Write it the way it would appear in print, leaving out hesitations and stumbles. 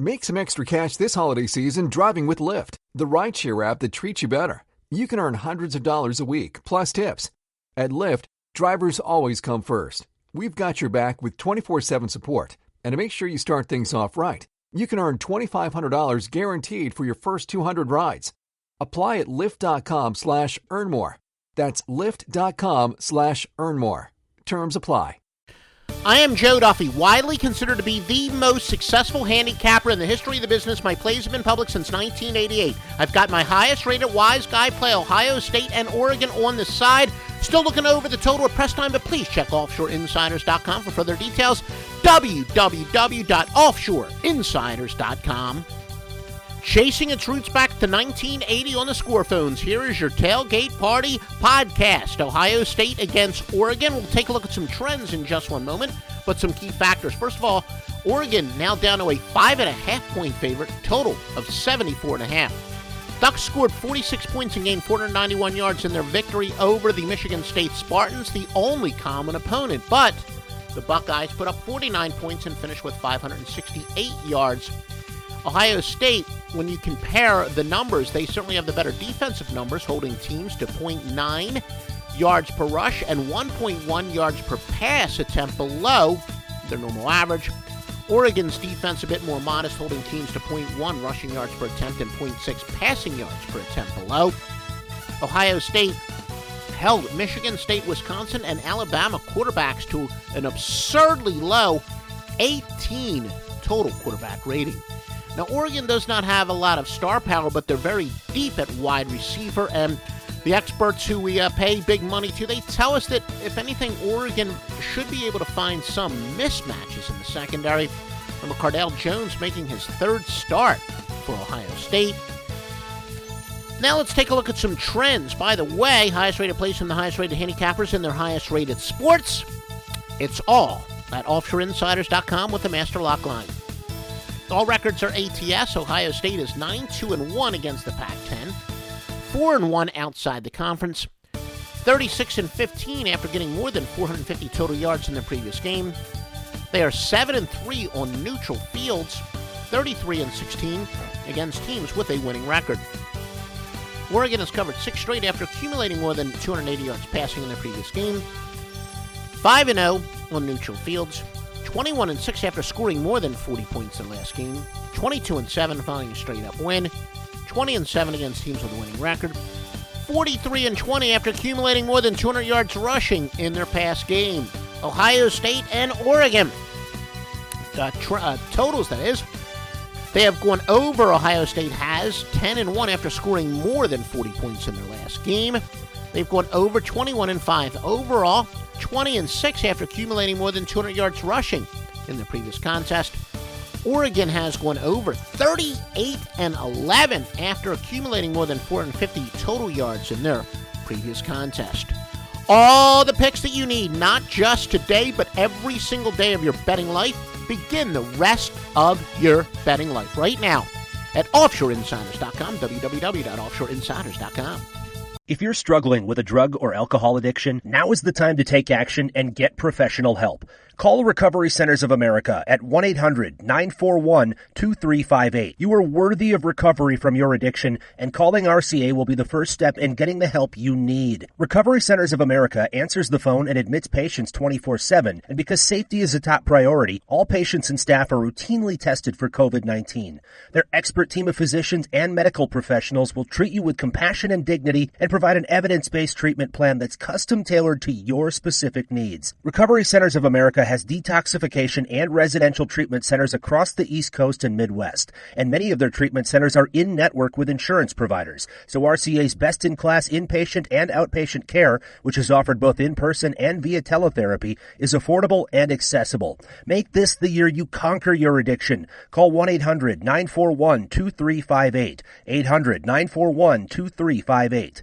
Make some extra cash this holiday season driving with Lyft, the rideshare app that treats you better. You can earn hundreds of dollars a week, plus tips. At Lyft, drivers always come first. We've got your back with 24/7 support. And to make sure you start things off right, you can earn $2,500 guaranteed for your first 200 rides. Apply at Lyft.com/earn more. That's Lyft.com/earn more. Terms apply. I am Joe Duffy, widely considered to be the most successful handicapper in the history of the business. My plays have been public since 1988. I've got my highest-rated wise guy play Ohio State and Oregon on the side. Still looking over the total at press time, but please check offshoreinsiders.com for further details. www.offshoreinsiders.com. Chasing its roots back to 1980 on the score phones. Here is your Tailgate Party podcast. Ohio State against Oregon. We'll take a look at some trends in just one moment, but some key factors. First of all, Oregon now down to a 5.5-point favorite, total of 74.5. Ducks scored 46 points and gained 491 yards in their victory over the Michigan State Spartans, the only common opponent. But the Buckeyes put up 49 points and finished with 568 yards. Ohio State, when you compare the numbers, they certainly have the better defensive numbers, holding teams to 0.9 yards per rush and 1.1 yards per pass attempt below their normal average. Oregon's defense a bit more modest, holding teams to 0.1 rushing yards per attempt and 0.6 passing yards per attempt below. Ohio State held Michigan State, Wisconsin, and Alabama quarterbacks to an absurdly low 18 total quarterback rating. Now, Oregon does not have a lot of star power, but they're very deep at wide receiver, and the experts who we pay big money to, they tell us that, if anything, Oregon should be able to find some mismatches in the secondary. Remember, Cardale Jones making his third start for Ohio State. Now let's take a look at some trends. By the way, highest-rated place from the highest-rated handicappers in their highest-rated sports. It's all at offshoreinsiders.com with the Master Lock line. All records are ATS. Ohio State is 9-2-1 against the Pac-10, 4-1 outside the conference, 36-15 after getting more than 450 total yards in their previous game. They are 7-3 on neutral fields, 33-16 against teams with a winning record. Oregon has covered 6 straight after accumulating more than 280 yards passing in their previous game, 5-0 on neutral fields, 21-6 after scoring more than 40 points in the last game, 22-7 following a straight-up win, 20-7 against teams with a winning record, 43-20 after accumulating more than 200 yards rushing in their past game. Ohio State and Oregon, totals that is, they have gone over. Ohio State has 10-1 after scoring more than 40 points in their last game. They've gone over 21-5 overall, 20-6 after accumulating more than 200 yards rushing in the previous contest. Oregon has gone over 38-11 after accumulating more than 450 total yards in their previous contest. All the picks that you need, not just today, but every single day of your betting life. Begin the rest of your betting life right now at offshoreinsiders.com, www.offshoreinsiders.com. If you're struggling with a drug or alcohol addiction, now is the time to take action and get professional help. Call Recovery Centers of America at 1-800-941-2358. You are worthy of recovery from your addiction, and calling RCA will be the first step in getting the help you need. Recovery Centers of America answers the phone and admits patients 24/7, and because safety is a top priority, all patients and staff are routinely tested for COVID-19. Their expert team of physicians and medical professionals will treat you with compassion and dignity and provide an evidence-based treatment plan that's custom-tailored to your specific needs. Recovery Centers of America has detoxification and residential treatment centers across the East Coast and Midwest, and many of their treatment centers are in-network with insurance providers. So RCA's best-in-class inpatient and outpatient care, which is offered both in-person and via teletherapy, is affordable and accessible. Make this the year you conquer your addiction. Call 1-800-941-2358, 800-941-2358.